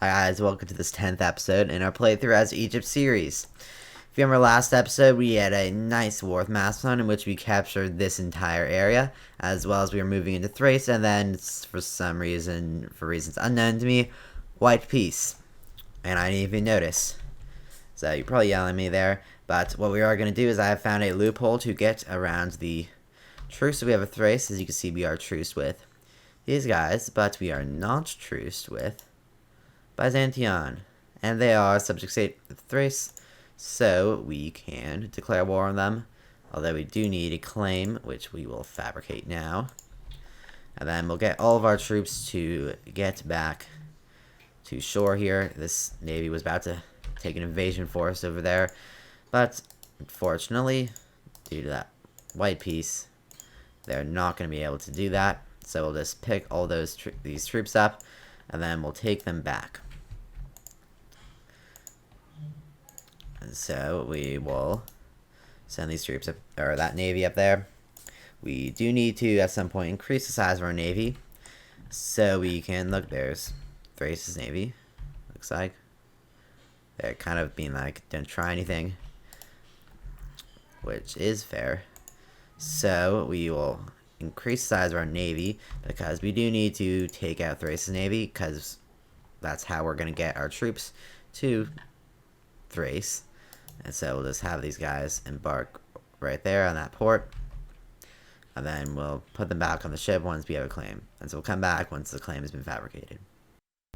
Hi guys, welcome to this 10th episode in our playthrough as Egypt series. If you remember last episode, we had a nice war with Macedon in which we captured this entire area, as well as we were moving into Thrace, and then, for some reason, for reasons unknown to me, white peace. And I didn't even notice. So you're probably yelling at me there, but what we are going to do is I have found a loophole to get around the truce. So we have a Thrace, as you can see we are truced with these guys, but we are not truced with Byzantion, and they are subject state of Thrace, so we can declare war on them, although we do need a claim, which we will fabricate now, and then we'll get all of our troops to get back to shore here. This navy was about to take an invasion force over there, but unfortunately, due to that white peace, they're not going to be able to do that, so we'll just pick all these troops up, and then we'll take them back. And so we will send these troops up, or that navy up there. We do need to at some point increase the size of our navy, so we can look. There's Thrace's navy. Looks like they're kind of being like, don't try anything, which is fair. So we will increase the size of our navy because we do need to take out Thrace's navy, because that's how we're going to get our troops to Thrace. And so we'll just have these guys embark right there on that port, and then we'll put them back on the ship once we have a claim. And so we'll come back once the claim has been fabricated.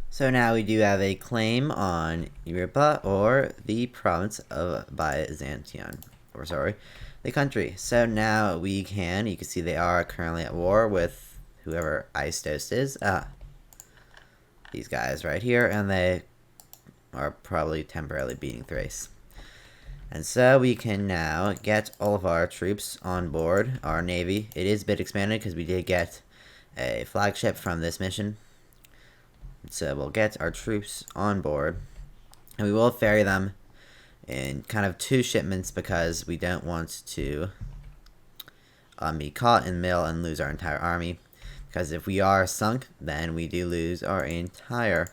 So now we do have a claim on Europa, or the province of Byzantion, or sorry, the country. So now we can, you can see they are currently at war with whoever Istos is. These guys right here, and they are probably temporarily beating Thrace. And so we can now get all of our troops on board our navy. It is a bit expanded because we did get a flagship from this mission. So we'll get our troops on board, and we will ferry them in kind of two shipments because we don't want to be caught in the middle and lose our entire army. Because if we are sunk, then we do lose our entire,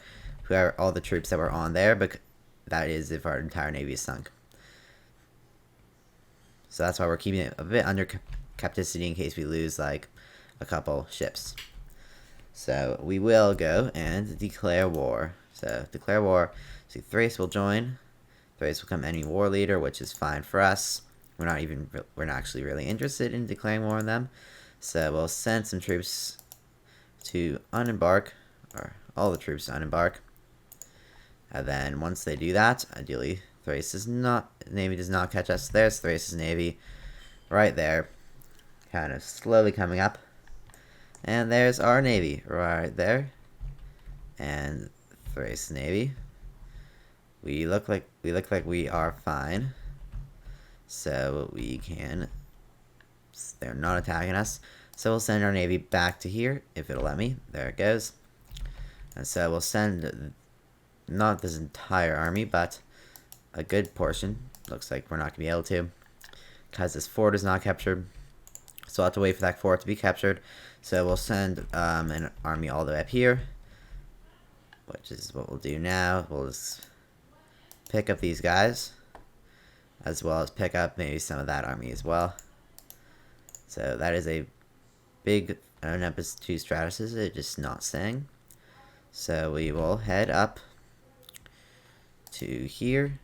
all the troops that were on there, but that is if our entire navy is sunk. So that's why we're keeping it a bit under capacity in case we lose like a couple ships. So we will go and declare war. So declare war. So Thrace will join. Thrace will become enemy war leader, which is fine for us. We're not actually really interested in declaring war on them. So we'll send some troops to unembark, or all the troops to unembark. And then once they do that, ideally Thrace's navy does not catch us. There's Thrace's navy right there, kind of slowly coming up. And there's our navy right there. And Thrace's navy. We look like we are fine. So we can, they're not attacking us. So we'll send our navy back to here, if it'll let me. There it goes. And so we'll send not this entire army, but a good portion. Looks like we're not going to be able to, because this fort is not captured. So we'll have to wait for that fort to be captured. So we'll send an army all the way up here, which is what we'll do now. We'll just pick up these guys, as well as pick up maybe some of that army as well. So that is a big, I don't know if it's 2 strategies, it's just not saying. So we will head up to here,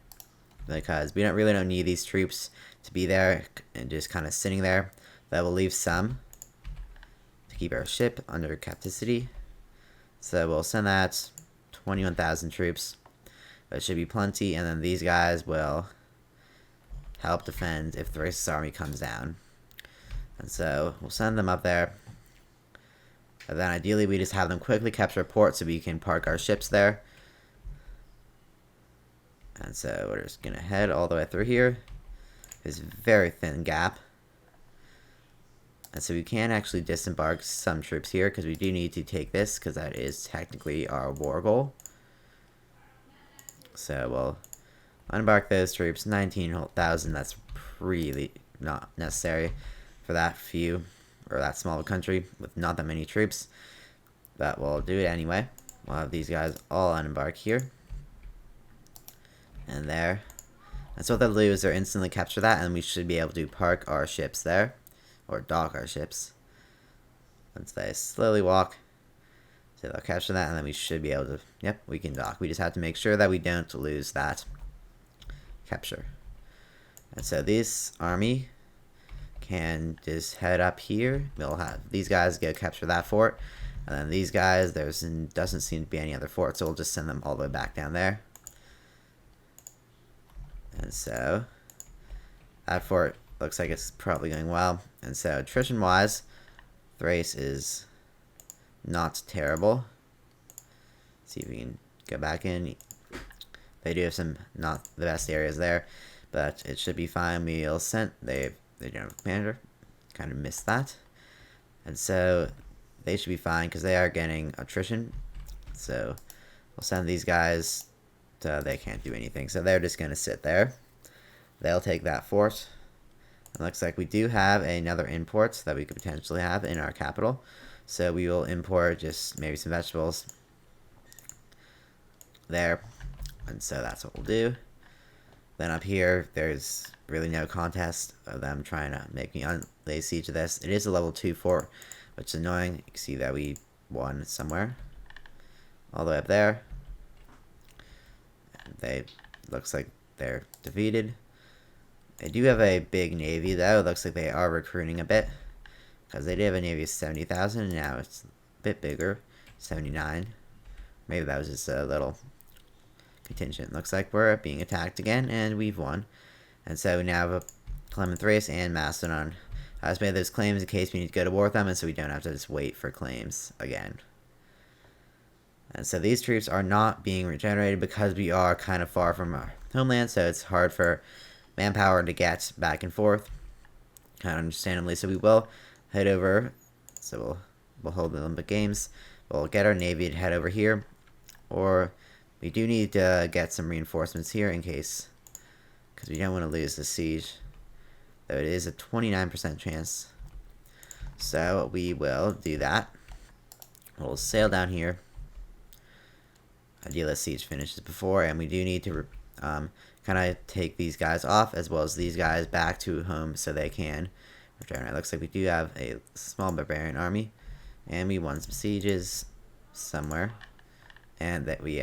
because we really don't need these troops to be there and just kind of sitting there. That will leave some to keep our ship under capacity. So we'll send that 21,000 troops. That should be plenty, and then these guys will help defend if Thrace's army comes down. And so we'll send them up there. And then ideally we just have them quickly capture a port so we can park our ships there. And so we're just going to head all the way through here. There's a very thin gap. And so we can actually disembark some troops here, because we do need to take this, because that is technically our war goal. So we'll unembark those troops. 19,000, that's really not necessary for that few, or that small country with not that many troops. But we'll do it anyway. we'll have these guys all unembark here. And there. And so what they'll do is they'll instantly capture that, and we should be able to park our ships there. Or dock our ships. Once they slowly walk. So they'll capture that, and then we should be able to, yep, we can dock. We just have to make sure that we don't lose that capture. And so this army can just head up here. We'll have these guys go capture that fort. And then these guys, there doesn't seem to be any other fort, so we'll just send them all the way back down there. And so that fort looks like it's probably going well. And so attrition-wise, Thrace is not terrible. See if we can go back in. They do have some not the best areas there, but it should be fine. We'll send they don't have a commander. Kind of missed that. And so they should be fine because they are getting attrition. So we'll send these guys to, they can't do anything. So they're just gonna sit there. They'll take that fort. It looks like we do have another import that we could potentially have in our capital. So we will import just maybe some vegetables there. And so that's what we'll do. Then up here, there's really no contest of them trying to make me lay siege to this. It is a level 2 fort, which is annoying. You can see that we won somewhere. All the way up there. They looks like they're defeated. They do have a big navy though. It looks like they are recruiting a bit. Because they did have a navy of 70,000 and now it's a bit bigger. 79. Maybe that was just a little contingent. Looks like we're being attacked again and we've won. And so we now have a Clement Thrace and Macedon has made those claims in case we need to go to war with them, and so we don't have to just wait for claims again. And so these troops are not being regenerated because we are kind of far from our homeland, so it's hard for manpower to get back and forth, kind of understandably. So we will head over, so we'll hold the Olympic Games. We'll get our navy to head over here, or we do need to get some reinforcements here in case, because we don't want to lose the siege. Though it is a 29% chance. So we will do that. We'll sail down here. Ideally, the siege finishes before, and we do need to kind of take these guys off as well as these guys back to home so they can return. It looks like we do have a small barbarian army, and we won some sieges somewhere, and that we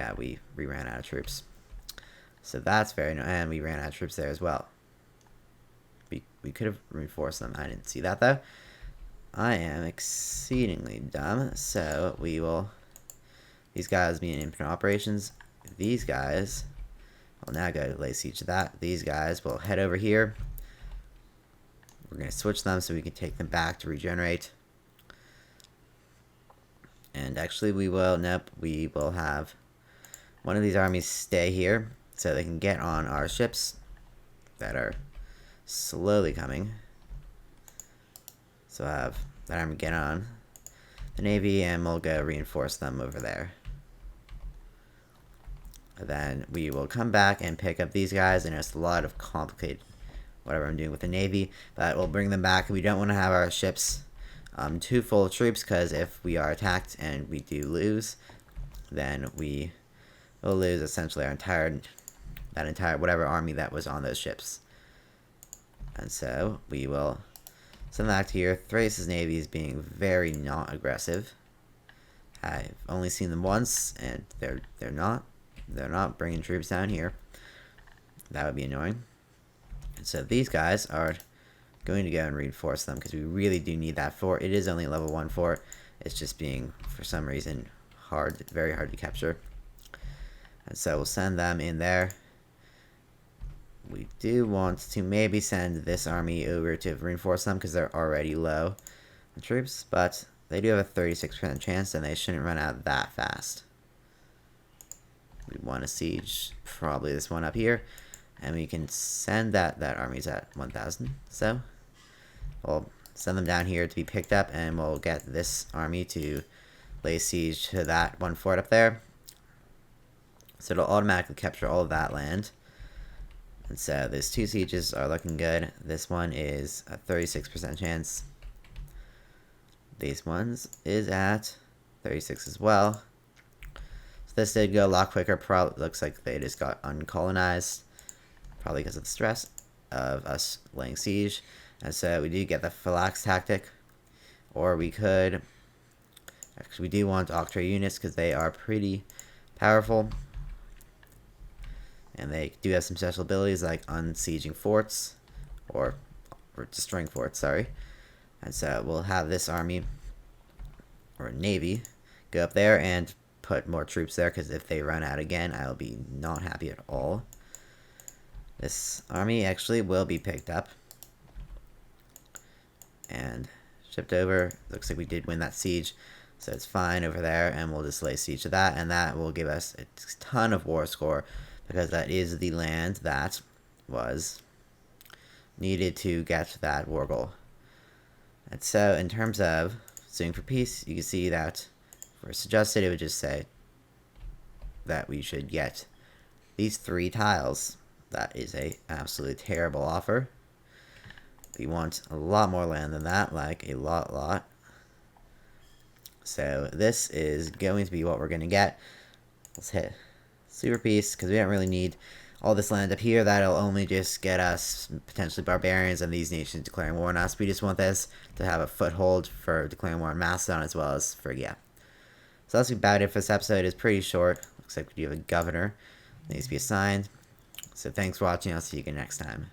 ran out of troops. So that's very nice, and we ran out of troops there as well. We could have reinforced them. I didn't see that though. I am exceedingly dumb. So we will. These guys being infantry operations. These guys will now go to lay siege to that. These guys will head over here. We're going to switch them so we can take them back to regenerate. And actually we will. Nope. We will have one of these armies stay here so they can get on our ships that are slowly coming. So I have that army get on the navy and we'll go reinforce them over there. And then we will come back and pick up these guys, and it's a lot of complicated whatever I'm doing with the navy, but we'll bring them back. We don't want to have our ships too full of troops, because if we are attacked and we do lose, then we will lose essentially our entire whatever army that was on those ships. And so we will send that to here. Thrace's navy is being very not aggressive. I've only seen them once, and they're not bringing troops down here. That would be annoying. And so these guys are going to go and reinforce them because we really do need that fort. It is only a level 1 fort. It's just being, for some reason, very hard to capture. And so we'll send them in there. We do want to maybe send this army over to reinforce them because they're already low on troops, but they do have a 36% chance and they shouldn't run out that fast. We want to siege probably this one up here, and we can send that army's at 1,000, so we'll send them down here to be picked up, and we'll get this army to lay siege to that one fort up there. So it'll automatically capture all of that land. And so those 2 sieges are looking good. This one is a 36% chance. These ones is at 36 as well. this did go a lot quicker. Probably looks like they just got uncolonized, probably because of the stress of us laying siege. And so we do get the phalanx tactic, or we could. Actually, we do want Octroi units because they are pretty powerful, and they do have some special abilities like unsieging forts, or destroying forts. Sorry. And so we'll have this army or navy go up there and put more troops there, because if they run out again, I'll be not happy at all. This army actually will be picked up and shipped over. Looks like we did win that siege, so it's fine over there, and we'll just lay siege to that, and that will give us a ton of war score, because that is the land that was needed to get that war goal. And so in terms of suing for peace, you can see that for suggested, it would just say that we should get these 3 tiles. That is a absolutely terrible offer. We want a lot more land than that, like a lot. So this is going to be what we're going to get. Let's hit super peace, because we don't really need all this land up here. That'll only just get us potentially barbarians and these nations declaring war on us. We just want this to have a foothold for declaring war on Macedon, as well as for, yeah. So that's about it for this episode. It's pretty short. Looks like we do have a governor that needs to be assigned. So thanks for watching. I'll see you again next time.